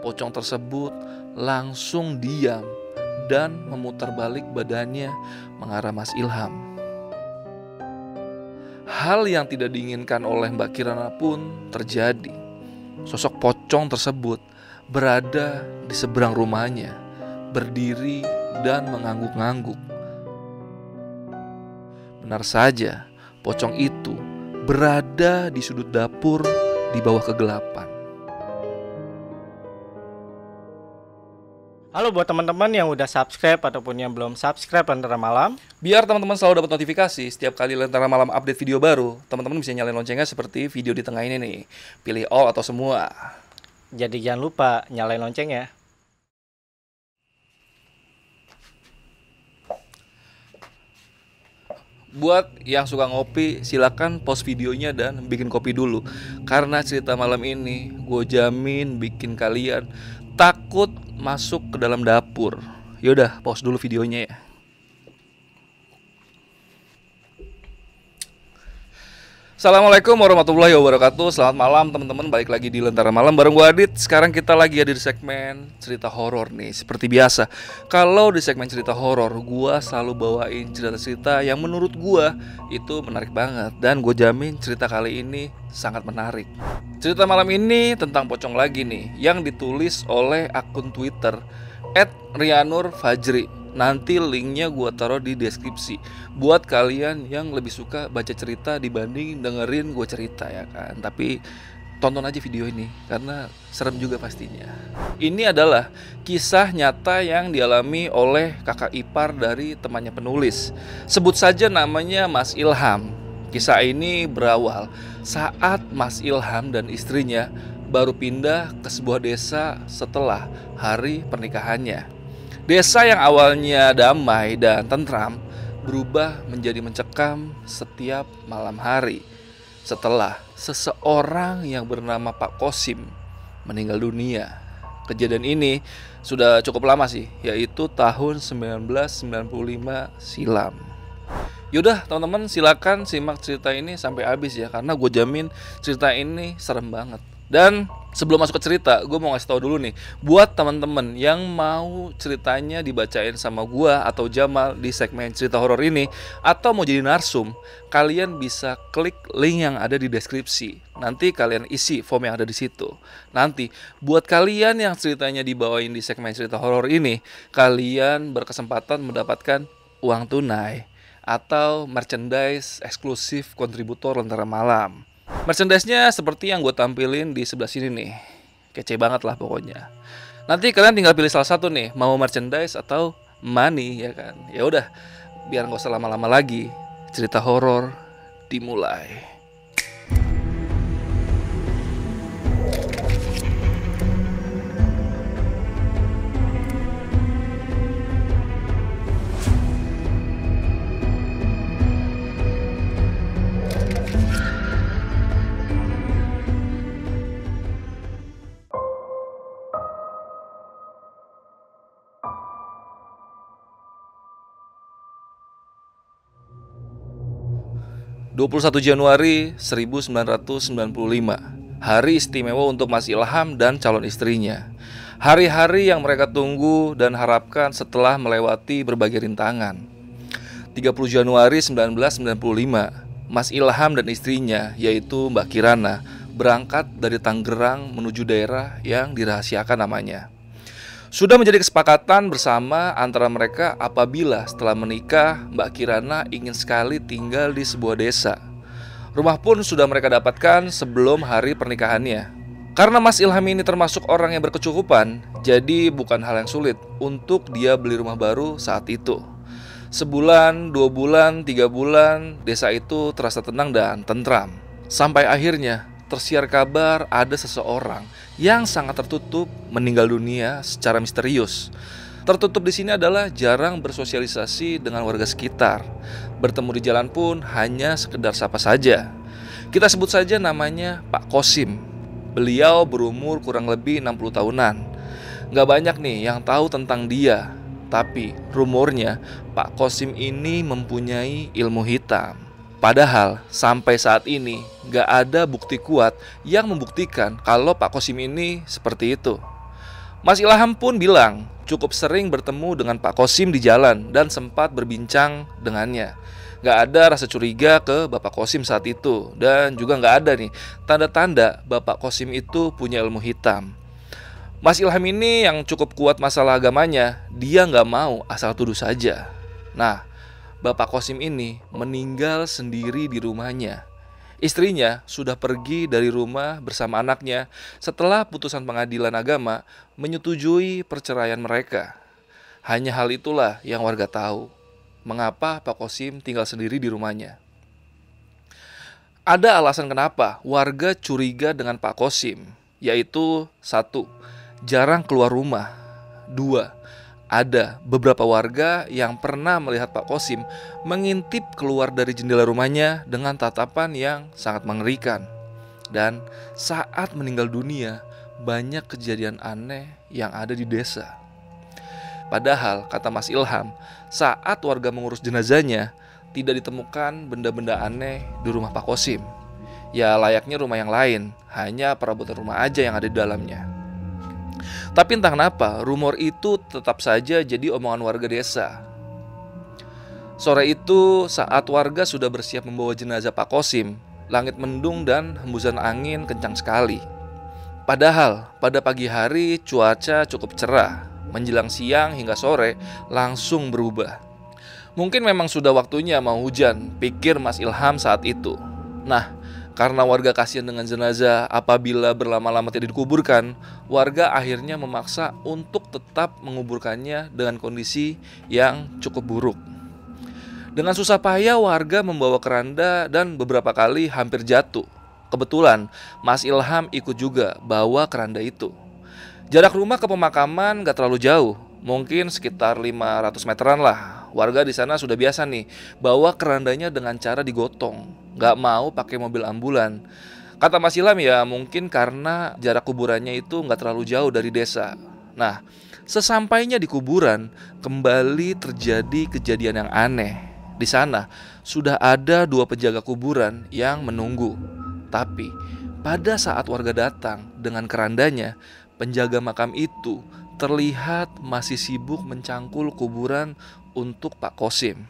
pocong tersebut langsung diam dan memutar balik badannya mengarah Mas Ilham. Hal yang tidak diinginkan oleh Mbak Kirana pun terjadi. Sosok pocong tersebut berada di seberang rumahnya, berdiri dan mengangguk-angguk. Benar saja, pocong itu berada di sudut dapur di bawah kegelapan. Halo buat teman-teman yang udah subscribe ataupun yang belum subscribe Lentera Malam. Biar teman-teman selalu dapat notifikasi setiap kali Lentera Malam update video baru, teman-teman bisa nyalain loncengnya seperti video di tengah ini nih. Pilih all atau semua. Jadi jangan lupa nyalain loncengnya. Buat yang suka ngopi, silakan pause videonya dan bikin kopi dulu. Karena cerita malam ini gue jamin bikin kalian takut masuk ke dalam dapur. Yaudah, pause dulu videonya ya. Assalamualaikum warahmatullahi wabarakatuh. Selamat malam teman-teman, balik lagi di Lentera Malam bareng gue Adit. Sekarang kita lagi ada di segmen cerita horor nih. Seperti biasa, kalau di segmen cerita horor, gue selalu bawain cerita-cerita yang menurut gue itu menarik banget. Dan gue jamin cerita kali ini sangat menarik. Cerita malam ini tentang pocong lagi nih, yang ditulis oleh akun Twitter @rianurfajri. Nanti linknya gue taruh di deskripsi buat kalian yang lebih suka baca cerita dibanding dengerin gue cerita ya kan. Tapi tonton aja video ini karena serem juga pastinya. Ini adalah kisah nyata yang dialami oleh kakak ipar dari temannya penulis. Sebut saja namanya Mas Ilham. Kisah ini berawal saat Mas Ilham dan istrinya baru pindah ke sebuah desa setelah hari pernikahannya. Desa yang awalnya damai dan tentram berubah menjadi mencekam setiap malam hari setelah seseorang yang bernama Pak Kosim meninggal dunia. Kejadian ini sudah cukup lama sih, yaitu tahun 1995 silam. Yaudah teman-teman, silakan simak cerita ini sampai habis ya, karena gue jamin cerita ini serem banget. Dan sebelum masuk ke cerita, gue mau ngasih tau dulu nih, buat teman-teman yang mau ceritanya dibacain sama gue atau Jamal di segmen cerita horor ini, atau mau jadi narsum, kalian bisa klik link yang ada di deskripsi. Nanti kalian isi form yang ada di situ. Nanti buat kalian yang ceritanya dibawain di segmen cerita horor ini, kalian berkesempatan mendapatkan uang tunai atau merchandise eksklusif kontributor Lentera Malam. Merchandise-nya seperti yang gue tampilin di sebelah sini nih. Kece banget lah pokoknya. Nanti kalian tinggal pilih salah satu nih, mau merchandise atau money ya kan. Ya udah, biar nggak usah lama-lama lagi, cerita horor dimulai. 21 Januari 1995, hari istimewa untuk Mas Ilham dan calon istrinya. Hari-hari yang mereka tunggu dan harapkan setelah melewati berbagai rintangan. 30 Januari 1995, Mas Ilham dan istrinya, yaitu Mbak Kirana, berangkat dari Tangerang menuju daerah yang dirahasiakan namanya. Sudah menjadi kesepakatan bersama antara mereka apabila setelah menikah Mbak Kirana ingin sekali tinggal di sebuah desa. Rumah pun sudah mereka dapatkan sebelum hari pernikahannya. Karena Mas Ilham ini termasuk orang yang berkecukupan, jadi bukan hal yang sulit untuk dia beli rumah baru saat itu. Sebulan, 2 bulan, 3 bulan, desa itu terasa tenang dan tentram. Sampai akhirnya tersiar kabar ada seseorang yang sangat tertutup meninggal dunia secara misterius. Tertutup di sini adalah jarang bersosialisasi dengan warga sekitar. Bertemu di jalan pun hanya sekedar sapa saja. Kita sebut saja namanya Pak Kosim. Beliau berumur kurang lebih 60 tahunan. Gak banyak nih yang tahu tentang dia, tapi rumornya Pak Kosim ini mempunyai ilmu hitam. Padahal sampai saat ini gak ada bukti kuat yang membuktikan kalau Pak Kosim ini seperti itu. Mas Ilham pun bilang cukup sering bertemu dengan Pak Kosim di jalan dan sempat berbincang dengannya. Gak ada rasa curiga ke Bapak Kosim saat itu. Dan juga gak ada nih tanda-tanda Bapak Kosim itu punya ilmu hitam. Mas Ilham ini yang cukup kuat masalah agamanya, dia gak mau asal tuduh saja. Nah, Bapak Kosim ini meninggal sendiri di rumahnya. Istrinya sudah pergi dari rumah bersama anaknya setelah putusan pengadilan agama menyetujui perceraian mereka. Hanya hal itulah yang warga tahu. Mengapa Pak Kosim tinggal sendiri di rumahnya? Ada alasan kenapa warga curiga dengan Pak Kosim, yaitu 1. Jarang keluar rumah. 2. Ada beberapa warga yang pernah melihat Pak Kosim mengintip keluar dari jendela rumahnya dengan tatapan yang sangat mengerikan. Dan saat meninggal dunia, banyak kejadian aneh yang ada di desa. Padahal, kata Mas Ilham, saat warga mengurus jenazahnya, tidak ditemukan benda-benda aneh di rumah Pak Kosim. Ya layaknya rumah yang lain, hanya perabotan rumah aja yang ada di dalamnya. Tapi entah kenapa, rumor itu tetap saja jadi omongan warga desa. Sore itu, saat warga sudah bersiap membawa jenazah Pak Kosim, langit mendung dan hembusan angin kencang sekali. Padahal, pada pagi hari cuaca cukup cerah. Menjelang siang hingga sore langsung berubah. Mungkin memang sudah waktunya mau hujan, pikir Mas Ilham saat itu. Nah, karena warga kasihan dengan jenazah apabila berlama-lama tidak dikuburkan, warga akhirnya memaksa untuk tetap menguburkannya dengan kondisi yang cukup buruk. Dengan susah payah warga membawa keranda dan beberapa kali hampir jatuh. Kebetulan Mas Ilham ikut juga bawa keranda itu. Jarak rumah ke pemakaman gak terlalu jauh, mungkin sekitar 500 meteran lah. Warga di sana sudah biasa nih bawa kerandanya dengan cara digotong, gak mau pakai mobil ambulan. Kata Mas Ilham ya mungkin karena jarak kuburannya itu gak terlalu jauh dari desa. Nah, sesampainya di kuburan kembali terjadi kejadian yang aneh. Di sana sudah ada 2 penjaga kuburan yang menunggu. Tapi pada saat warga datang dengan kerandanya, penjaga makam itu terlihat masih sibuk mencangkul kuburan untuk Pak Kosim.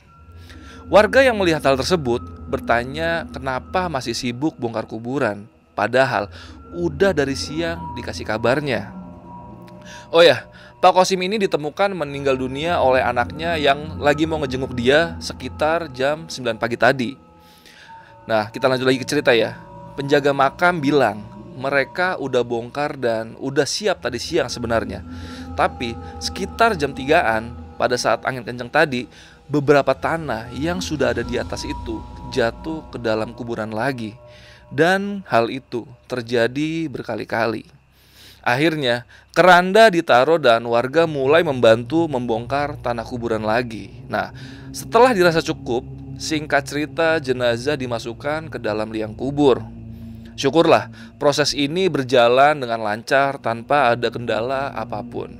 Warga yang melihat hal tersebut bertanya kenapa masih sibuk bongkar kuburan, padahal udah dari siang dikasih kabarnya. Oh ya, Pak Kosim ini ditemukan meninggal dunia oleh anaknya yang lagi mau ngejenguk dia sekitar jam 9 pagi tadi. Nah, kita lanjut lagi ke cerita ya. Penjaga makam bilang mereka udah bongkar dan udah siap tadi siang sebenarnya. Tapi sekitar jam 3-an pada saat angin kencang tadi, beberapa tanah yang sudah ada di atas itu jatuh ke dalam kuburan lagi. Dan hal itu terjadi berkali-kali. Akhirnya keranda ditaruh dan warga mulai membantu membongkar tanah kuburan lagi. Nah, setelah dirasa cukup, singkat cerita jenazah dimasukkan ke dalam liang kubur. Syukurlah proses ini berjalan dengan lancar tanpa ada kendala apapun.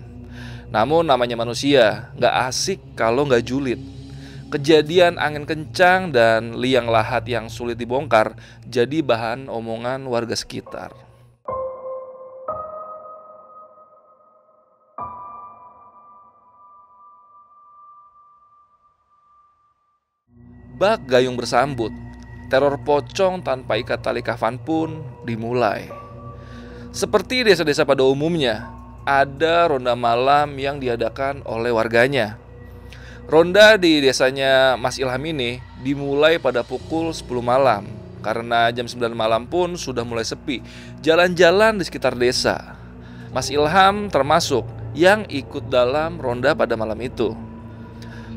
Namun namanya manusia, gak asik kalau gak julid. Kejadian angin kencang dan liang lahat yang sulit dibongkar jadi bahan omongan warga sekitar. Bak gayung bersambut. Teror pocong tanpa ikat tali kafan pun dimulai. Seperti desa-desa pada umumnya, ada ronda malam yang diadakan oleh warganya. Ronda di desanya Mas Ilham ini dimulai pada pukul 10 malam. Karena jam 9 malam pun sudah mulai sepi jalan-jalan di sekitar desa. Mas Ilham termasuk yang ikut dalam ronda pada malam itu.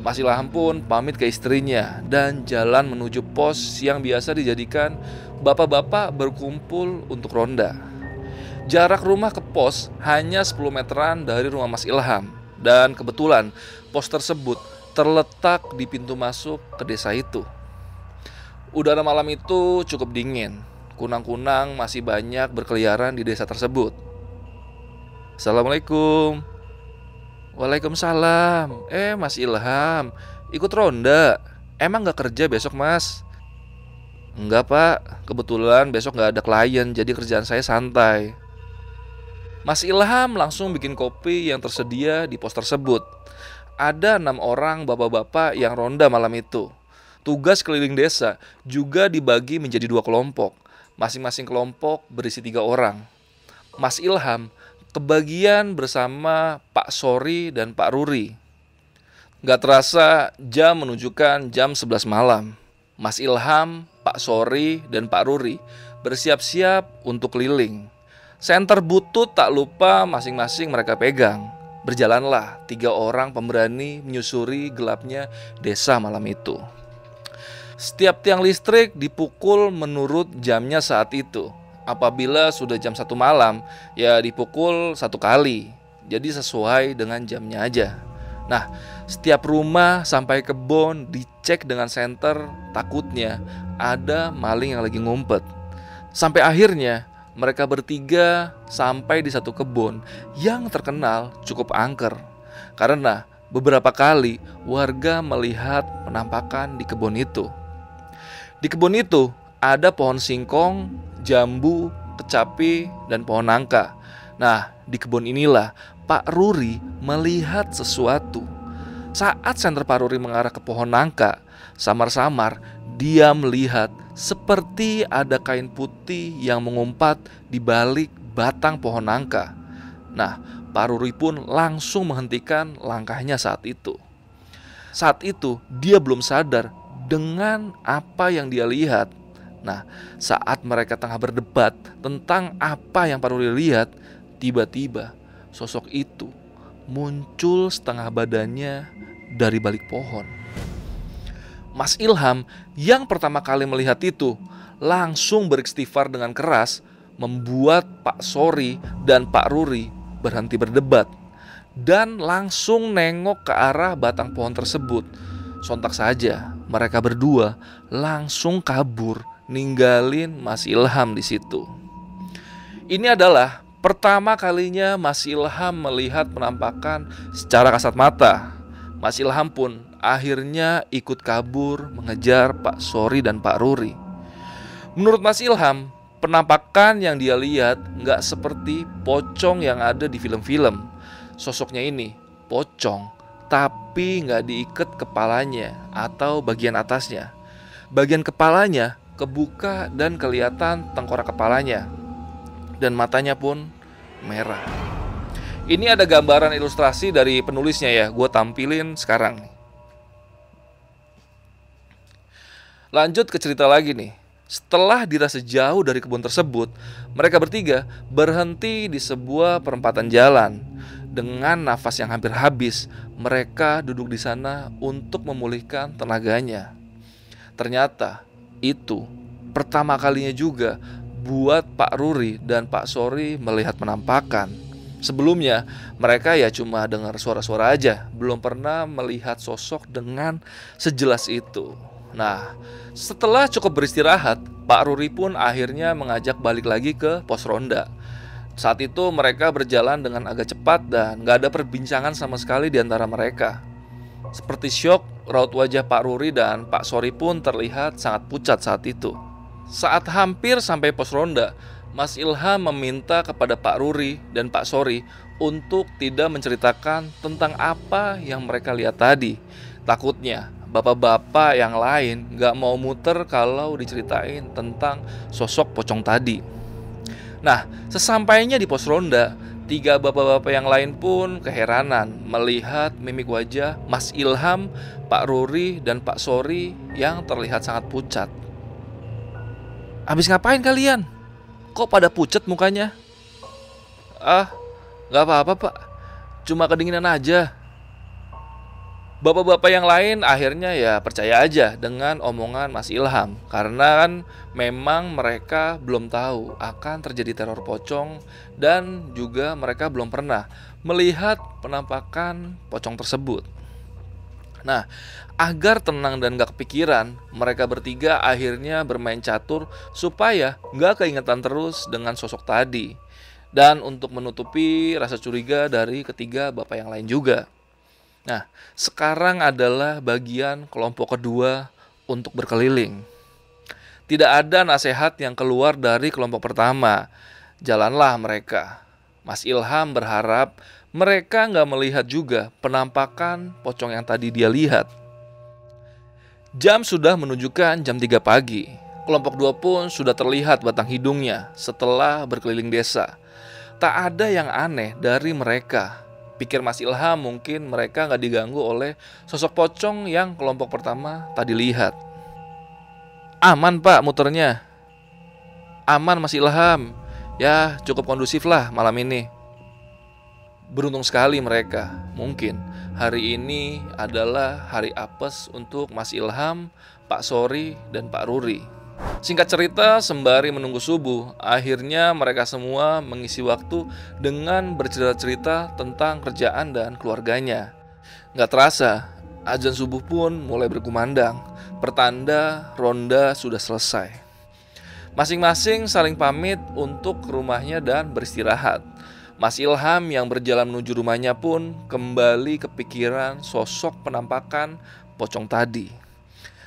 Mas Ilham pun pamit ke istrinya dan jalan menuju pos yang biasa dijadikan bapak-bapak berkumpul untuk ronda. Jarak rumah ke pos hanya 10 meteran dari rumah Mas Ilham. Dan kebetulan pos tersebut terletak di pintu masuk ke desa itu. Udara malam itu cukup dingin. Kunang-kunang masih banyak berkeliaran di desa tersebut. Assalamualaikum. Waalaikumsalam. Mas Ilham, ikut ronda. Emang gak kerja besok mas? Enggak pak, kebetulan besok gak ada klien, jadi kerjaan saya santai. Mas Ilham langsung bikin kopi yang tersedia di pos tersebut. Ada 6 orang bapak-bapak yang ronda malam itu. Tugas keliling desa juga dibagi menjadi 2 kelompok. Masing-masing kelompok berisi 3 orang. Mas Ilham kebagian bersama Pak Sori dan Pak Ruri. Gak terasa jam menunjukkan jam 11 malam. Mas Ilham, Pak Sori, dan Pak Ruri bersiap-siap untuk keliling. Senter butut tak lupa masing-masing mereka pegang. Berjalanlah 3 orang pemberani menyusuri gelapnya desa malam itu. Setiap tiang listrik dipukul menurut jamnya saat itu. Apabila sudah jam 1 malam, ya dipukul 1 kali. Jadi sesuai dengan jamnya aja. Nah, setiap rumah sampai kebun dicek dengan senter, takutnya ada maling yang lagi ngumpet. Sampai akhirnya mereka bertiga sampai di satu kebun yang terkenal cukup angker. Karena beberapa kali warga melihat penampakan di kebun itu. Di kebun itu ada pohon singkong, jambu, kecapi, dan pohon nangka. Nah, di kebun inilah Pak Ruri melihat sesuatu. Saat senter Pak Ruri mengarah ke pohon nangka, samar-samar dia melihat seperti ada kain putih yang mengumpat di balik batang pohon nangka. Nah, Pak Ruri pun langsung menghentikan langkahnya saat itu. Saat itu dia belum sadar dengan apa yang dia lihat. Nah, saat mereka tengah berdebat tentang apa yang Pak Ruri lihat, tiba-tiba sosok itu muncul setengah badannya dari balik pohon. Mas Ilham yang pertama kali melihat itu langsung beristighfar dengan keras, membuat Pak Sori dan Pak Ruri berhenti berdebat dan langsung nengok ke arah batang pohon tersebut. Sontak saja mereka berdua langsung kabur, ninggalin Mas Ilham di situ. Ini adalah pertama kalinya Mas Ilham melihat penampakan secara kasat mata. Mas Ilham pun akhirnya ikut kabur mengejar Pak Sori dan Pak Ruri. Menurut Mas Ilham, penampakan yang dia lihat nggak seperti pocong yang ada di film-film. Sosoknya ini pocong, tapi nggak diikat kepalanya atau bagian atasnya. Bagian kepalanya kebuka dan kelihatan tengkorak kepalanya. Dan matanya pun merah. Ini ada gambaran ilustrasi dari penulisnya ya, gue tampilin sekarang. Lanjut ke cerita lagi nih. Setelah dirasa jauh dari kebun tersebut, mereka bertiga berhenti di sebuah perempatan jalan. Dengan nafas yang hampir habis, mereka duduk di sana untuk memulihkan tenaganya. Ternyata itu pertama kalinya juga buat Pak Ruri dan Pak Sori melihat penampakan. Sebelumnya mereka ya cuma dengar suara-suara aja, belum pernah melihat sosok dengan sejelas itu. Nah, setelah cukup beristirahat, Pak Ruri pun akhirnya mengajak balik lagi ke pos ronda. Saat itu mereka berjalan dengan agak cepat dan gak ada perbincangan sama sekali di antara mereka. Seperti syok, raut wajah Pak Ruri dan Pak Sori pun terlihat sangat pucat saat itu. Saat hampir sampai pos ronda, Mas Ilham meminta kepada Pak Ruri dan Pak Sori untuk tidak menceritakan tentang apa yang mereka lihat tadi. Takutnya bapak-bapak yang lain gak mau muter kalau diceritain tentang sosok pocong tadi. Nah, sesampainya di pos ronda, 3 bapak-bapak yang lain pun keheranan melihat mimik wajah Mas Ilham, Pak Ruri, dan Pak Sori yang terlihat sangat pucat. "Habis ngapain kalian? Kok pada pucat mukanya?" "Ah, gak apa-apa pak, cuma kedinginan aja." Bapak-bapak yang lain akhirnya ya percaya aja dengan omongan Mas Ilham. Karena kan memang mereka belum tahu akan terjadi teror pocong. Dan juga mereka belum pernah melihat penampakan pocong tersebut. Nah, agar tenang dan gak kepikiran, mereka bertiga akhirnya bermain catur supaya gak keingetan terus dengan sosok tadi. Dan untuk menutupi rasa curiga dari ketiga bapak yang lain juga. Nah, sekarang adalah bagian kelompok kedua untuk berkeliling. Tidak ada nasihat yang keluar dari kelompok pertama. Jalanlah mereka. Mas Ilham berharap mereka nggak melihat juga penampakan pocong yang tadi dia lihat. Jam sudah menunjukkan jam 3 pagi. Kelompok 2 pun sudah terlihat batang hidungnya setelah berkeliling desa. Tak ada yang aneh dari mereka. Pikir Mas Ilham mungkin mereka nggak diganggu oleh sosok pocong yang kelompok pertama tadi lihat. Aman pak muternya. Aman Mas Ilham. Ya cukup kondusif lah malam ini. Beruntung sekali mereka. Mungkin hari ini adalah hari apes untuk Mas Ilham, Pak Sori, dan Pak Ruri. Singkat cerita, sembari menunggu subuh, akhirnya mereka semua mengisi waktu dengan bercerita-cerita tentang kerjaan dan keluarganya. Gak terasa, azan subuh pun mulai berkumandang. Pertanda ronda sudah selesai. Masing-masing saling pamit untuk ke rumahnya dan beristirahat. Mas Ilham yang berjalan menuju rumahnya pun kembali kepikiran sosok penampakan pocong tadi.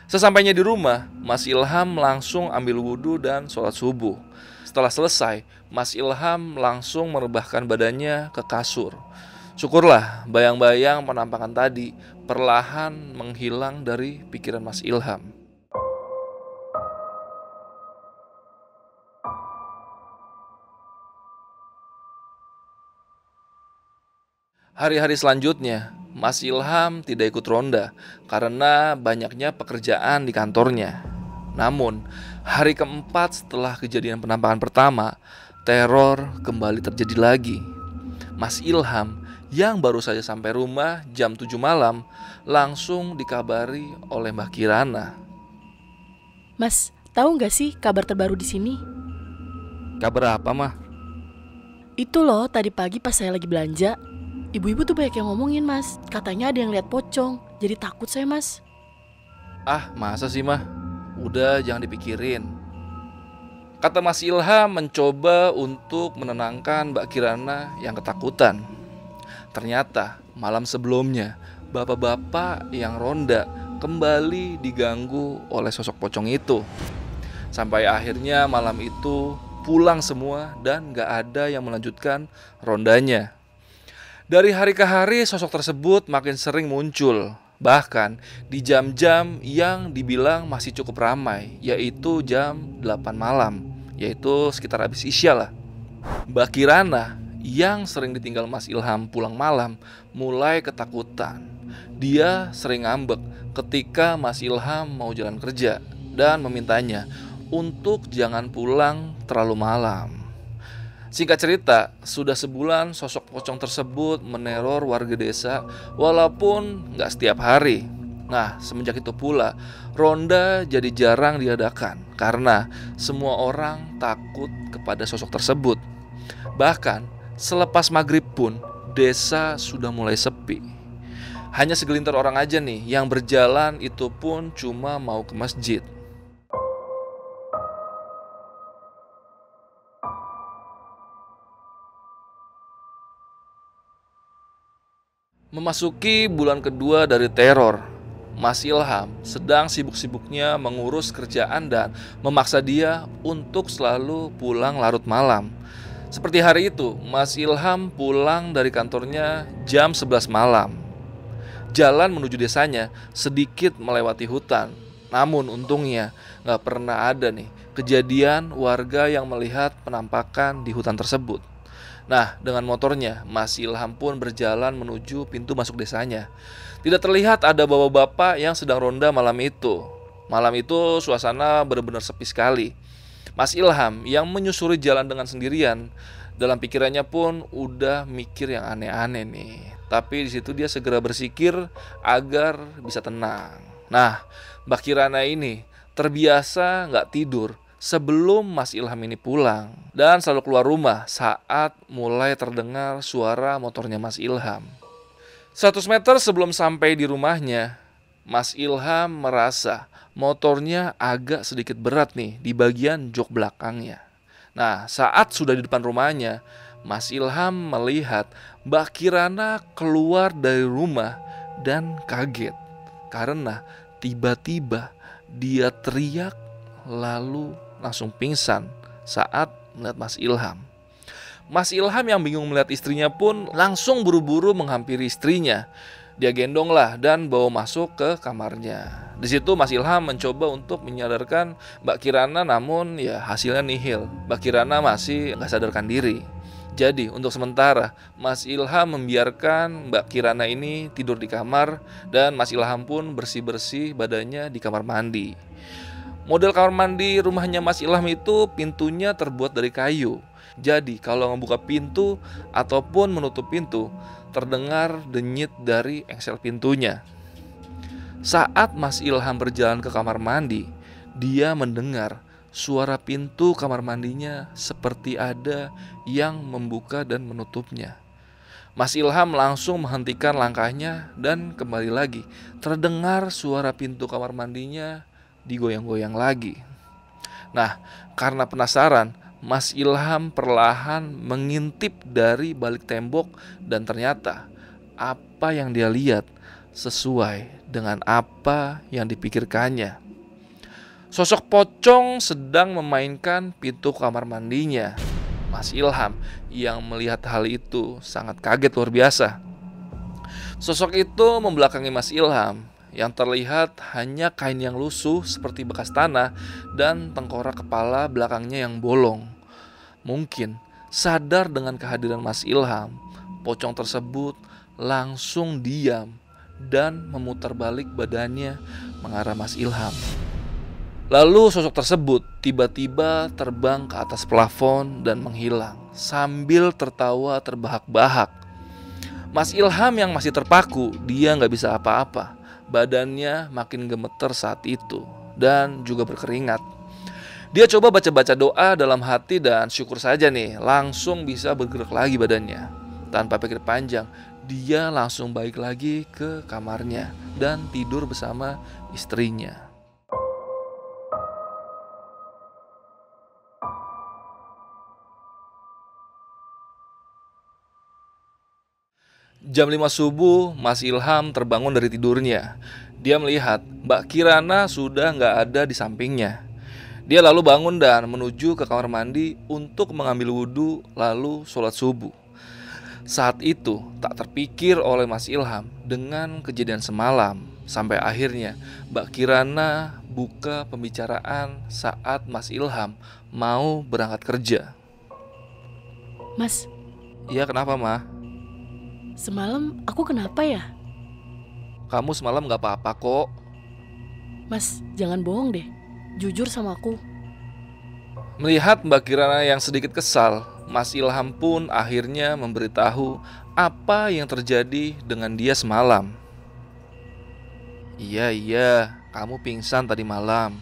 Sesampainya di rumah, Mas Ilham langsung ambil wudhu dan sholat subuh. Setelah selesai, Mas Ilham langsung merebahkan badannya ke kasur. Syukurlah bayang-bayang penampakan tadi perlahan menghilang dari pikiran Mas Ilham. Hari-hari selanjutnya, Mas Ilham tidak ikut ronda karena banyaknya pekerjaan di kantornya. Namun, hari keempat setelah kejadian penampakan pertama, teror kembali terjadi lagi. Mas Ilham yang baru saja sampai rumah jam 7 malam langsung dikabari oleh Mbak Kirana. Mas, tahu nggak sih kabar terbaru di sini? Kabar apa, Mah? Itu loh, tadi pagi pas saya lagi belanja, ibu-ibu tuh banyak yang ngomongin mas. Katanya ada yang lihat pocong, jadi takut saya mas. Ah, masa sih Mah? Udah jangan dipikirin. Kata Mas Ilham mencoba untuk menenangkan Mbak Kirana yang ketakutan. Ternyata malam sebelumnya bapak-bapak yang ronda kembali diganggu oleh sosok pocong itu. Sampai akhirnya malam itu pulang semua dan gak ada yang melanjutkan rondanya. Dari hari ke hari sosok tersebut makin sering muncul. Bahkan di jam-jam yang dibilang masih cukup ramai, yaitu jam 8 malam, yaitu sekitar habis isya lah. Mbak Kirana yang sering ditinggal Mas Ilham pulang malam mulai ketakutan. Dia sering ngambek ketika Mas Ilham mau jalan kerja dan memintanya untuk jangan pulang terlalu malam. Singkat cerita, sudah sebulan sosok pocong tersebut meneror warga desa walaupun gak setiap hari. Nah, semenjak itu pula, ronda jadi jarang diadakan karena semua orang takut kepada sosok tersebut. Bahkan, selepas maghrib pun, desa sudah mulai sepi. Hanya segelintir orang aja nih yang berjalan, itu pun cuma mau ke masjid. Memasuki bulan kedua dari teror, Mas Ilham sedang sibuk-sibuknya mengurus kerjaan dan memaksa dia untuk selalu pulang larut malam. Seperti hari itu, Mas Ilham pulang dari kantornya jam 11 malam. Jalan menuju desanya sedikit melewati hutan. Namun untungnya gak pernah ada nih kejadian warga yang melihat penampakan di hutan tersebut. Nah, dengan motornya, Mas Ilham pun berjalan menuju pintu masuk desanya. Tidak terlihat ada bapak-bapak yang sedang ronda malam itu. Malam itu suasana benar-benar sepi sekali. Mas Ilham yang menyusuri jalan dengan sendirian, dalam pikirannya pun udah mikir yang aneh-aneh nih. Tapi di situ dia segera bersikir agar bisa tenang. Nah, Mbak Kirana ini terbiasa nggak tidur sebelum Mas Ilham ini pulang dan selalu keluar rumah saat mulai terdengar suara motornya Mas Ilham. 100 meter sebelum sampai di rumahnya, Mas Ilham merasa motornya agak sedikit berat nih di bagian jok belakangnya. Nah, saat sudah di depan rumahnya, Mas Ilham melihat Mbak Kirana keluar dari rumah dan kaget karena tiba-tiba dia teriak lalu langsung pingsan saat melihat Mas Ilham. Mas Ilham yang bingung melihat istrinya pun langsung buru-buru menghampiri istrinya. Dia gendong lah dan bawa masuk ke kamarnya. Di situ Mas Ilham mencoba untuk menyadarkan Mbak Kirana, namun ya hasilnya nihil. Mbak Kirana masih nggak sadarkan diri. Jadi untuk sementara Mas Ilham membiarkan Mbak Kirana ini tidur di kamar, dan Mas Ilham pun bersih-bersih badannya di kamar mandi. Model kamar mandi rumahnya Mas Ilham itu pintunya terbuat dari kayu. Jadi kalau membuka pintu ataupun menutup pintu, terdengar denyit dari engsel pintunya. Saat Mas Ilham berjalan ke kamar mandi, dia mendengar suara pintu kamar mandinya seperti ada yang membuka dan menutupnya. Mas Ilham langsung menghentikan langkahnya dan kembali lagi terdengar suara pintu kamar mandinya digoyang-goyang lagi. Nah, karena penasaran, Mas Ilham perlahan mengintip dari balik tembok, dan ternyata apa yang dia lihat sesuai dengan apa yang dipikirkannya. Sosok pocong sedang memainkan pintu kamar mandinya. Mas Ilham yang melihat hal itu sangat kaget luar biasa. Sosok itu membelakangi Mas Ilham. Yang terlihat hanya kain yang lusuh seperti bekas tanah dan tengkorak kepala belakangnya yang bolong. Mungkin sadar dengan kehadiran Mas Ilham, pocong tersebut langsung diam dan memutar balik badannya mengarah Mas Ilham. Lalu sosok tersebut tiba-tiba terbang ke atas plafon dan menghilang sambil tertawa terbahak-bahak. Mas Ilham yang masih terpaku, dia nggak bisa apa-apa. Badannya makin gemeter saat itu dan juga berkeringat. Dia coba baca-baca doa dalam hati dan syukur saja nih langsung bisa bergerak lagi badannya. Tanpa pikir panjang, dia langsung balik lagi ke kamarnya dan tidur bersama istrinya. Jam 5 subuh, Mas Ilham terbangun dari tidurnya. Dia melihat Mbak Kirana sudah nggak ada di sampingnya. Dia lalu bangun dan menuju ke kamar mandi untuk mengambil wudhu lalu sholat subuh. Saat itu tak terpikir oleh Mas Ilham dengan kejadian semalam. Sampai akhirnya Mbak Kirana buka pembicaraan saat Mas Ilham mau berangkat kerja. Mas, Iya, kenapa, Ma? semalam aku kenapa ya? Kamu semalam gak apa-apa kok. Mas, jangan bohong deh. Jujur sama aku. Melihat Mbak Kirana yang sedikit kesal, Mas Ilham pun akhirnya memberitahu apa yang terjadi dengan dia semalam. Iya, kamu pingsan tadi malam.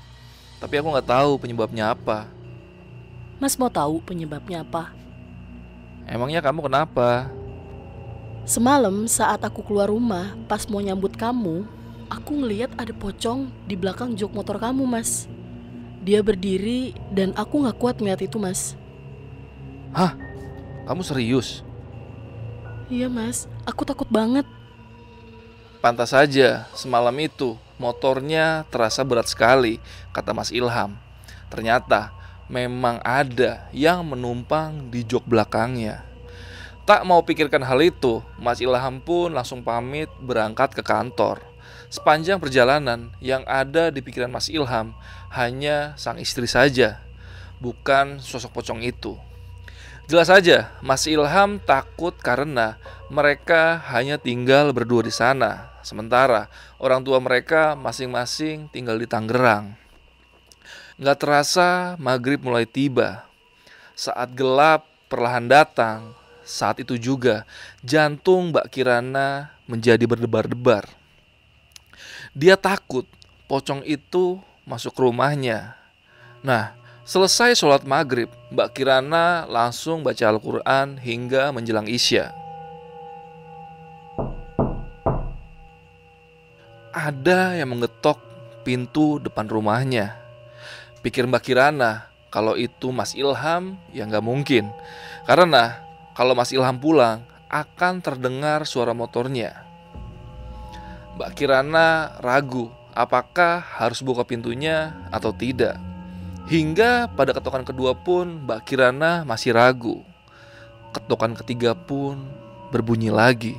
Tapi aku gak tahu penyebabnya apa. Mas mau tahu penyebabnya apa? Emangnya kamu kenapa? Semalam saat aku keluar rumah, pas mau nyambut kamu, aku ngeliat ada pocong di belakang jok motor kamu, Mas. Dia berdiri dan aku gak kuat ngeliat itu, Mas. Hah? Kamu serius? Iya, Mas. Aku takut banget. Pantas saja semalam itu motornya terasa berat sekali, kata Mas Ilham. Ternyata memang ada yang menumpang di jok belakangnya. Tak mau pikirkan hal itu, Mas Ilham pun langsung pamit berangkat ke kantor. Sepanjang perjalanan yang ada di pikiran Mas Ilham hanya sang istri saja, bukan sosok pocong itu. Jelas saja Mas Ilham takut karena mereka hanya tinggal berdua di sana, sementara orang tua mereka masing-masing tinggal di Tangerang. Gak terasa maghrib mulai tiba. Saat gelap perlahan datang, saat itu juga jantung Mbak Kirana menjadi berdebar-debar. Dia takut pocong itu masuk ke rumahnya. Nah, selesai sholat maghrib, Mbak Kirana langsung baca Al-Quran hingga menjelang Isya. Ada yang mengetok pintu depan rumahnya. Pikir Mbak Kirana, kalau itu Mas Ilham ya nggak mungkin. Karena kalau Mas Ilham pulang akan terdengar suara motornya. Mbak Kirana ragu apakah harus buka pintunya atau tidak. Hingga pada ketokan kedua pun Mbak Kirana masih ragu. Ketukan ketiga pun berbunyi lagi.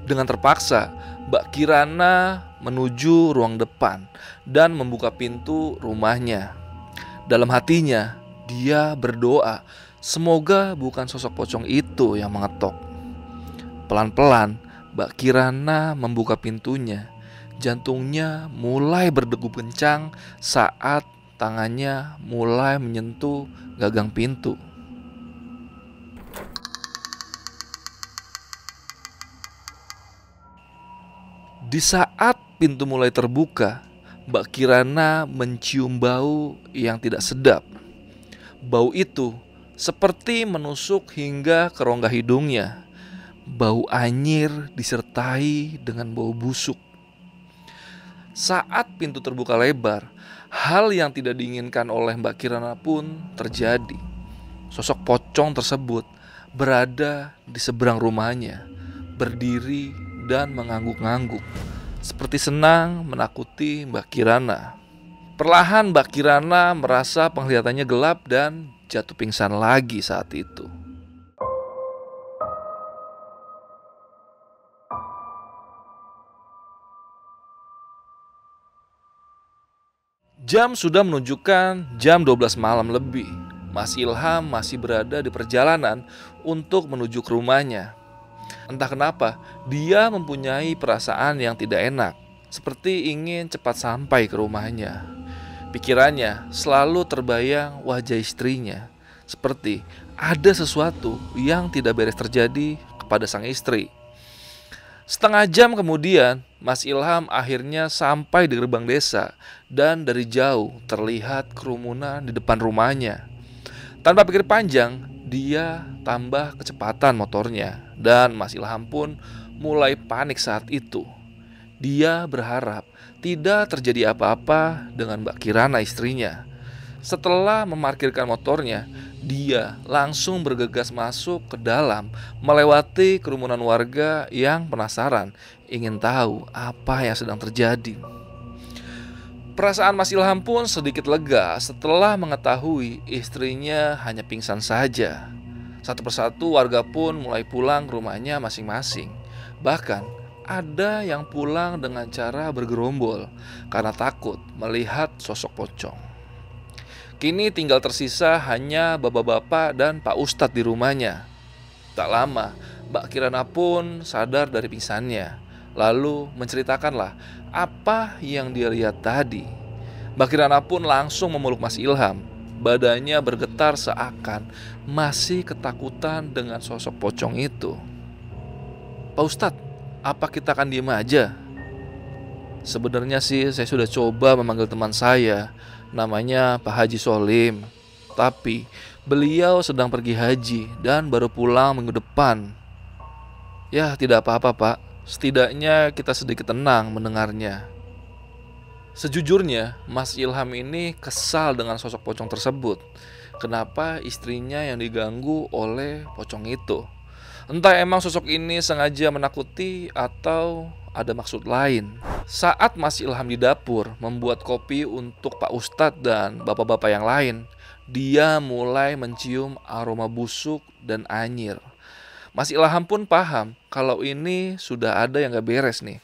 Dengan terpaksa, Mbak Kirana menuju ruang depan dan membuka pintu rumahnya. Dalam hatinya, dia berdoa, semoga bukan sosok pocong itu yang mengetok. Pelan-pelan, Mbak Kirana membuka pintunya. Jantungnya mulai berdegup kencang saat tangannya mulai menyentuh gagang pintu. Di saat pintu mulai terbuka, Mbak Kirana mencium bau yang tidak sedap. Bau itu seperti menusuk hingga ke rongga hidungnya. Bau anyir disertai dengan bau busuk. Saat pintu terbuka lebar, hal yang tidak diinginkan oleh Mbak Kirana pun terjadi. Sosok pocong tersebut berada di seberang rumahnya, berdiri dan mengangguk-ngangguk, seperti senang menakuti Mbak Kirana. Perlahan Mbak Kirana merasa penglihatannya gelap dan jatuh pingsan lagi saat itu. Jam sudah menunjukkan jam 12 malam lebih. Mas Ilham masih berada di perjalanan untuk menuju ke rumahnya. Entah kenapa, dia mempunyai perasaan yang tidak enak, seperti ingin cepat sampai ke rumahnya. Pikirannya selalu terbayang wajah istrinya, seperti ada sesuatu yang tidak beres terjadi kepada sang istri. Setengah jam kemudian, Mas Ilham akhirnya sampai di gerbang desa dan dari jauh terlihat kerumunan di depan rumahnya. Tanpa pikir panjang, dia tambah kecepatan motornya dan Mas Ilham pun mulai panik saat itu. Dia berharap tidak terjadi apa-apa dengan Mbak Kirana istrinya. Setelah memarkirkan motornya, dia langsung bergegas masuk ke dalam, melewati kerumunan warga yang penasaran, ingin tahu apa yang sedang terjadi. Perasaan Mas Ilham pun sedikit lega setelah mengetahui istrinya hanya pingsan saja. Satu persatu warga pun mulai pulang ke rumahnya masing-masing. Bahkan ada yang pulang dengan cara bergerombol karena takut melihat sosok pocong. Kini tinggal tersisa hanya bapak-bapak dan Pak Ustadz di rumahnya. Tak lama, Mbak Kirana pun sadar dari pingsannya. Lalu menceritakanlah apa yang dia lihat tadi. Mbak Kirana pun langsung memeluk Mas Ilham. Badannya bergetar seakan masih ketakutan dengan sosok pocong itu. Pak Ustadz, apa kita akan diem aja? Sebenarnya sih saya sudah coba memanggil teman saya, namanya Pak Haji Solim. Tapi beliau sedang pergi haji dan baru pulang minggu depan. Ya tidak apa-apa Pak, setidaknya kita sedikit tenang mendengarnya. Sejujurnya Mas Ilham ini kesal dengan sosok pocong tersebut. Kenapa istrinya yang diganggu oleh pocong itu? Entah emang sosok ini sengaja menakuti atau ada maksud lain. Saat Mas Ilham di dapur membuat kopi untuk Pak Ustadz dan bapak-bapak yang lain, dia mulai mencium aroma busuk dan anyir. Mas Ilham pun paham kalau ini sudah ada yang gak beres nih.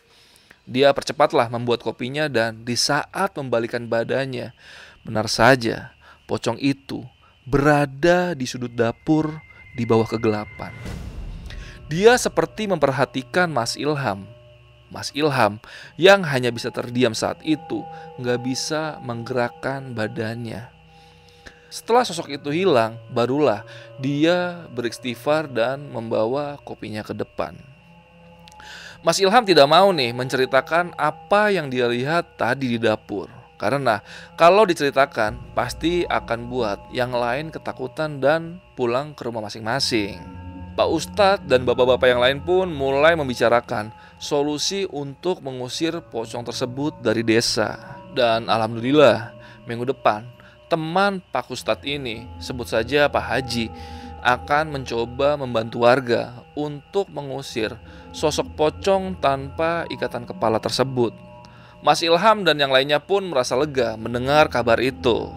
Dia percepatlah membuat kopinya dan di saat membalikan badannya, benar saja pocong itu berada di sudut dapur di bawah kegelapan. Dia seperti memperhatikan Mas Ilham. Mas Ilham yang hanya bisa terdiam saat itu, gak bisa menggerakkan badannya. Setelah sosok itu hilang, barulah dia beristighfar dan membawa kopinya ke depan. Mas Ilham tidak mau nih menceritakan apa yang dia lihat tadi di dapur. Karena kalau diceritakan pasti akan buat yang lain ketakutan dan pulang ke rumah masing-masing. Pak Ustadz dan bapak-bapak yang lain pun mulai membicarakan solusi untuk mengusir pocong tersebut dari desa. Dan alhamdulillah minggu depan teman Pak Ustadz ini, sebut saja Pak Haji, akan mencoba membantu warga untuk mengusir sosok pocong tanpa ikatan kepala tersebut. Mas Ilham dan yang lainnya pun merasa lega mendengar kabar itu.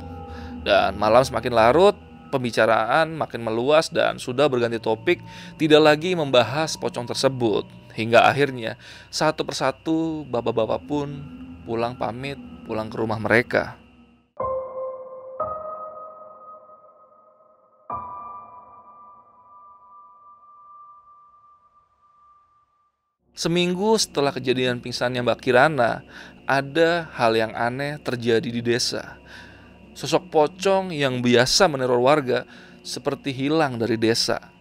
Dan malam semakin larut, pembicaraan makin meluas dan sudah berganti topik, tidak lagi membahas pocong tersebut. Hingga akhirnya satu persatu bapak-bapak pun pulang pamit, pulang ke rumah mereka. Seminggu setelah kejadian pingsannya Mbak Kirana, ada hal yang aneh terjadi di desa. Sosok pocong yang biasa meneror warga seperti hilang dari desa.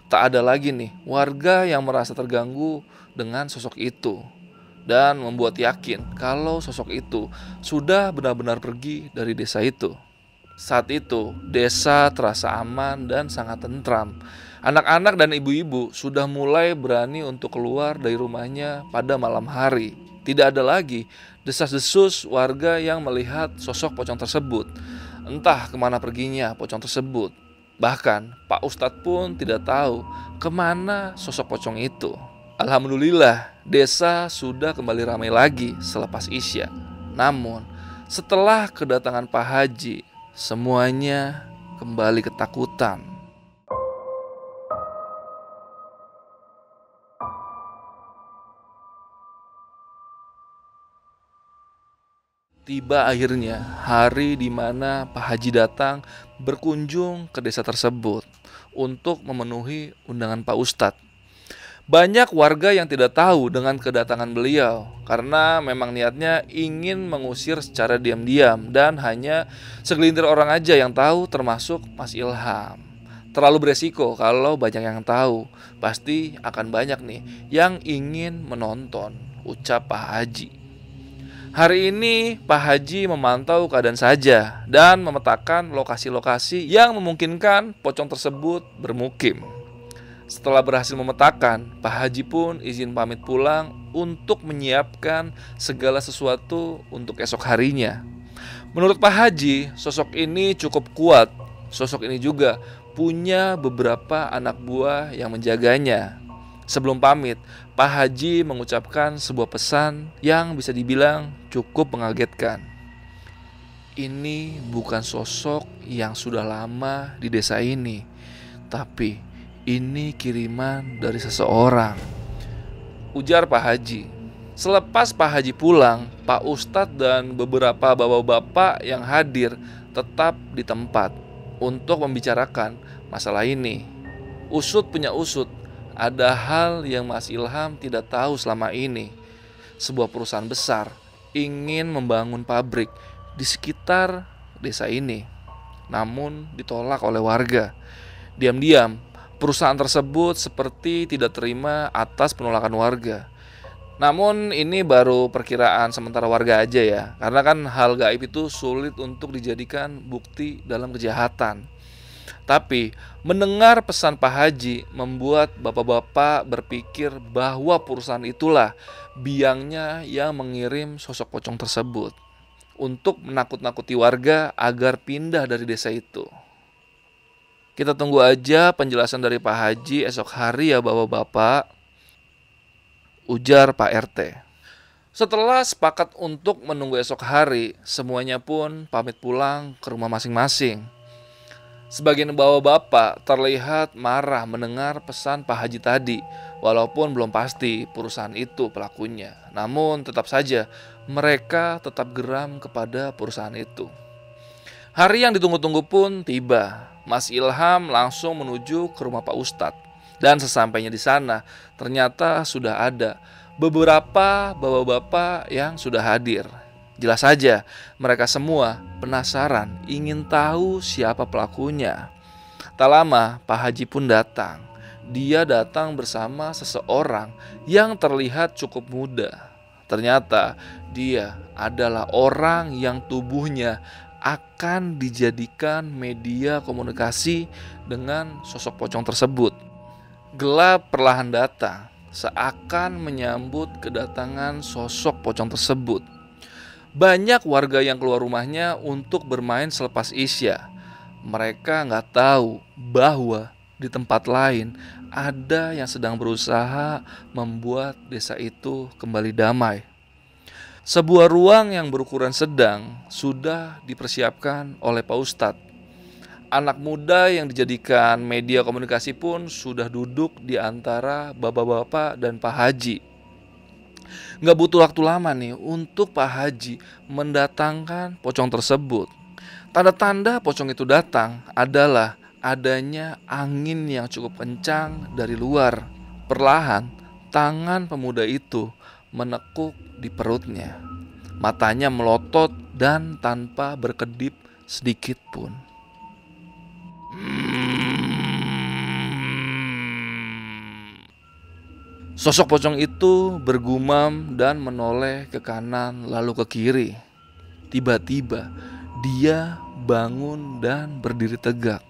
Tak ada lagi nih warga yang merasa terganggu dengan sosok itu, dan membuat yakin kalau sosok itu sudah benar-benar pergi dari desa itu. Saat itu, desa terasa aman dan sangat tentram. Anak-anak dan ibu-ibu sudah mulai berani untuk keluar dari rumahnya pada malam hari. Tidak ada lagi desas-desus warga yang melihat sosok pocong tersebut. Entah kemana perginya pocong tersebut. Bahkan Pak Ustadz pun tidak tahu kemana sosok pocong itu. Alhamdulillah, desa sudah kembali ramai lagi selepas Isya. Namun, setelah kedatangan Pak Haji, semuanya kembali ketakutan. Tiba akhirnya hari di mana Pak Haji datang berkunjung ke desa tersebut untuk memenuhi undangan Pak Ustadz. Banyak warga yang tidak tahu dengan kedatangan beliau karena memang niatnya ingin mengusir secara diam-diam dan hanya segelintir orang aja yang tahu, termasuk Mas Ilham. Terlalu beresiko kalau banyak yang tahu, pasti akan banyak nih yang ingin menonton, ucap Pak Haji. Hari ini Pak Haji memantau keadaan saja dan memetakan lokasi-lokasi yang memungkinkan pocong tersebut bermukim. Setelah berhasil memetakan, Pak Haji pun izin pamit pulang untuk menyiapkan segala sesuatu untuk esok harinya. Menurut Pak Haji, sosok ini cukup kuat. Sosok ini juga punya beberapa anak buah yang menjaganya. Sebelum pamit, Pak Haji mengucapkan sebuah pesan yang bisa dibilang cukup mengagetkan. Ini bukan sosok yang sudah lama di desa ini, tapi ini kiriman dari seseorang, ujar Pak Haji. Selepas Pak Haji pulang, Pak Ustadz dan beberapa bapak-bapak yang hadir tetap di tempat untuk membicarakan masalah ini. Usut punya usut, ada hal yang Mas Ilham tidak tahu selama ini. Sebuah perusahaan besar ingin membangun pabrik di sekitar desa ini, namun ditolak oleh warga. Diam-diam, perusahaan tersebut seperti tidak terima atas penolakan warga. Namun ini baru perkiraan sementara warga aja ya, karena kan hal gaib itu sulit untuk dijadikan bukti dalam kejahatan. Tapi mendengar pesan Pak Haji membuat bapak-bapak berpikir bahwa perusahaan itulah biangnya yang mengirim sosok pocong tersebut untuk menakut-nakuti warga agar pindah dari desa itu. Kita tunggu aja penjelasan dari Pak Haji esok hari ya bapak-bapak, ujar Pak RT. Setelah sepakat untuk menunggu esok hari, semuanya pun pamit pulang ke rumah masing-masing. Sebagian bapak-bapak terlihat marah mendengar pesan Pak Haji tadi, walaupun belum pasti perusahaan itu pelakunya. Namun tetap saja mereka tetap geram kepada perusahaan itu. Hari yang ditunggu-tunggu pun tiba. Mas Ilham langsung menuju ke rumah Pak Ustadz. Dan sesampainya di sana, ternyata sudah ada beberapa bapak-bapak yang sudah hadir. Jelas saja, mereka semua penasaran, ingin tahu siapa pelakunya. Tak lama, Pak Haji pun datang. Dia datang bersama seseorang yang terlihat cukup muda. Ternyata dia adalah orang yang tubuhnya akan dijadikan media komunikasi dengan sosok pocong tersebut. Gelap perlahan datang, seakan menyambut kedatangan sosok pocong tersebut. Banyak warga yang keluar rumahnya untuk bermain selepas Isya. Mereka nggak tahu bahwa di tempat lain ada yang sedang berusaha membuat desa itu kembali damai. Sebuah ruang yang berukuran sedang sudah dipersiapkan oleh Pak Ustadz. Anak muda yang dijadikan media komunikasi pun sudah duduk di antara bapak-bapak dan Pak Haji. Nggak butuh waktu lama nih untuk Pak Haji mendatangkan pocong tersebut. Tanda-tanda pocong itu datang adalah adanya angin yang cukup kencang dari luar. Perlahan, tangan pemuda itu menekuk di perutnya. Matanya melotot dan tanpa berkedip sedikit pun. Sosok pocong itu bergumam dan menoleh ke kanan lalu ke kiri. Tiba-tiba dia bangun dan berdiri tegak.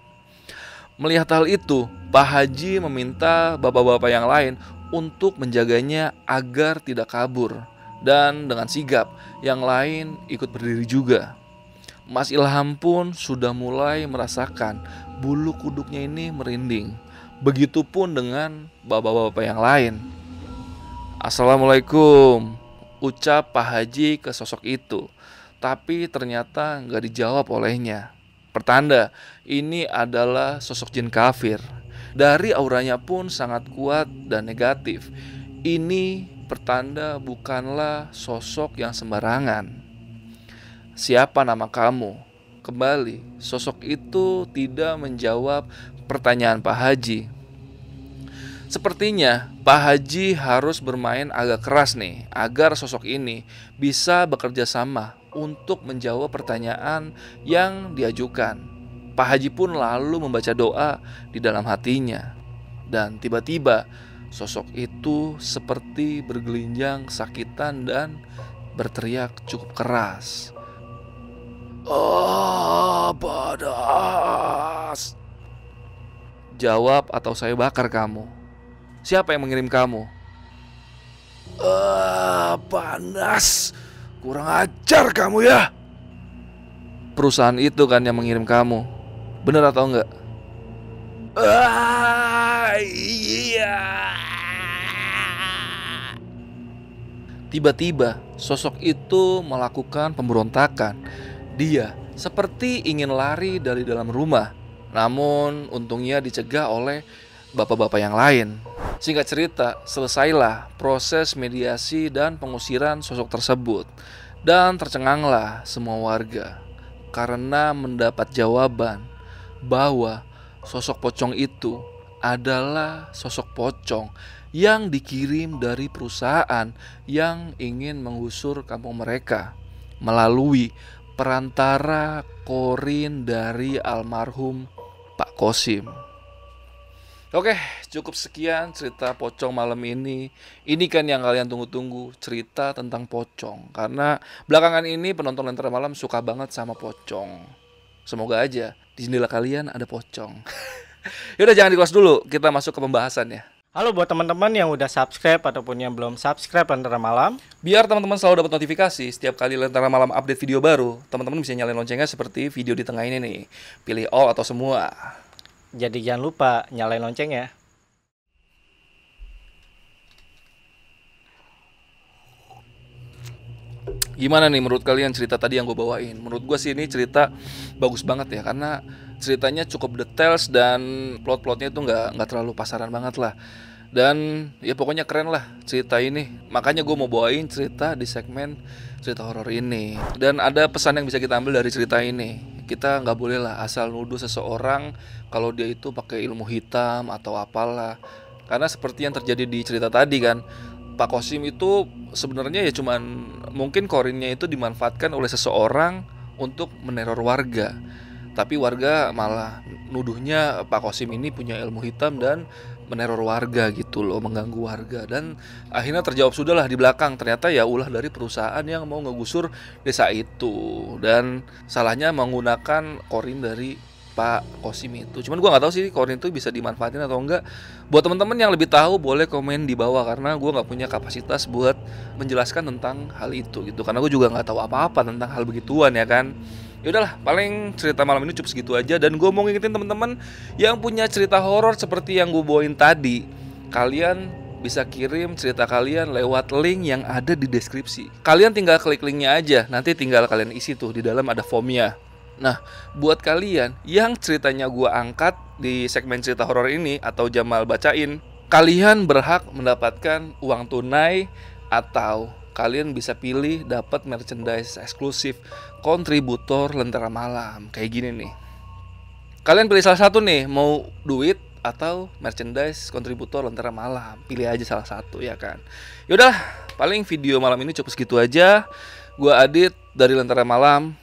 Melihat hal itu, Pak Haji meminta bapak-bapak yang lain untuk menjaganya agar tidak kabur. Dan dengan sigap, yang lain ikut berdiri juga. Mas Ilham pun sudah mulai merasakan bulu kuduknya ini merinding. Begitupun dengan bapak-bapak yang lain. Assalamualaikum, ucap Pak Haji ke sosok itu. Tapi ternyata nggak dijawab olehnya. Pertanda, ini adalah sosok jin kafir. Dari auranya pun sangat kuat dan negatif. Ini pertanda bukanlah sosok yang sembarangan. Siapa nama kamu? Kembali, sosok itu tidak menjawab pertanyaan Pak Haji. Sepertinya Pak Haji harus bermain agak keras nih agar sosok ini bisa bekerja sama untuk menjawab pertanyaan yang diajukan. Pak Haji pun lalu membaca doa di dalam hatinya. Dan tiba-tiba sosok itu seperti bergelinjang kesakitan dan berteriak cukup keras. Padas. Jawab atau saya bakar kamu. Siapa yang mengirim kamu? Panas. Kurang ajar kamu ya. Perusahaan itu kan yang mengirim kamu. Bener atau enggak? Iya. Tiba-tiba sosok itu melakukan pemberontakan. Dia seperti ingin lari dari dalam rumah. Namun untungnya dicegah oleh bapak-bapak yang lain. Singkat cerita, selesailah proses mediasi dan pengusiran sosok tersebut. Dan tercenganglah semua warga karena mendapat jawaban bahwa sosok pocong itu adalah sosok pocong yang dikirim dari perusahaan yang ingin menggusur kampung mereka melalui perantara korin dari almarhum Pak Kosim. Oke, cukup sekian cerita pocong malam ini. Ini kan yang kalian tunggu-tunggu, cerita tentang pocong. Karena belakangan ini penonton Lentera Malam suka banget sama pocong. Semoga aja di jendela kalian ada pocong. Yaudah, jangan di-close dulu, kita masuk ke pembahasannya. Halo buat teman-teman yang udah subscribe ataupun yang belum subscribe Lentera Malam. Biar teman-teman selalu dapat notifikasi setiap kali Lentera Malam update video baru, teman-teman bisa nyalain loncengnya seperti video di tengah ini nih. Pilih all atau semua. Jadi jangan lupa nyalain lonceng ya. Gimana nih menurut kalian cerita tadi yang gue bawain? Menurut gue sih ini cerita bagus banget ya, karena ceritanya cukup details dan plot-plotnya itu nggak terlalu pasaran banget lah. Dan ya pokoknya keren lah cerita ini. Makanya gue mau bawain cerita di segmen cerita horor ini. Dan ada pesan yang bisa kita ambil dari cerita ini. Kita nggak boleh lah asal nuduh seseorang kalau dia itu pakai ilmu hitam atau apalah. Karena seperti yang terjadi di cerita tadi kan, Pak Kosim itu sebenarnya ya cuman mungkin korinnya itu dimanfaatkan oleh seseorang untuk meneror warga. Tapi warga malah nuduhnya Pak Kosim ini punya ilmu hitam dan meneror warga gitu loh, mengganggu warga. Dan akhirnya terjawab sudahlah di belakang, ternyata ya ulah dari perusahaan yang mau ngegusur desa itu. Dan salahnya menggunakan korin dari Pak Kosim itu. Cuman gue nggak tahu sih korin itu bisa dimanfaatin atau enggak. Buat teman-teman yang lebih tahu boleh komen di bawah, karena gue nggak punya kapasitas buat menjelaskan tentang hal itu gitu. Karena gue juga nggak tahu apa-apa tentang hal begituan ya kan. Ya udahlah, paling cerita malam ini cukup segitu aja. Dan gue mau ngingetin teman-teman yang punya cerita horor seperti yang gue bawain tadi, kalian bisa kirim cerita kalian lewat link yang ada di deskripsi. Kalian tinggal klik linknya aja, nanti tinggal kalian isi tuh, di dalam ada formnya. Nah, buat kalian yang ceritanya gua angkat di segmen cerita horor ini atau Jamal bacain, kalian berhak mendapatkan uang tunai atau kalian bisa pilih dapat merchandise eksklusif kontributor Lentera Malam. Kayak gini nih. Kalian pilih salah satu nih, mau duit atau merchandise kontributor Lentera Malam. Pilih aja salah satu ya kan. Yaudah, paling video malam ini cukup segitu aja. Gua Adit dari Lentera Malam.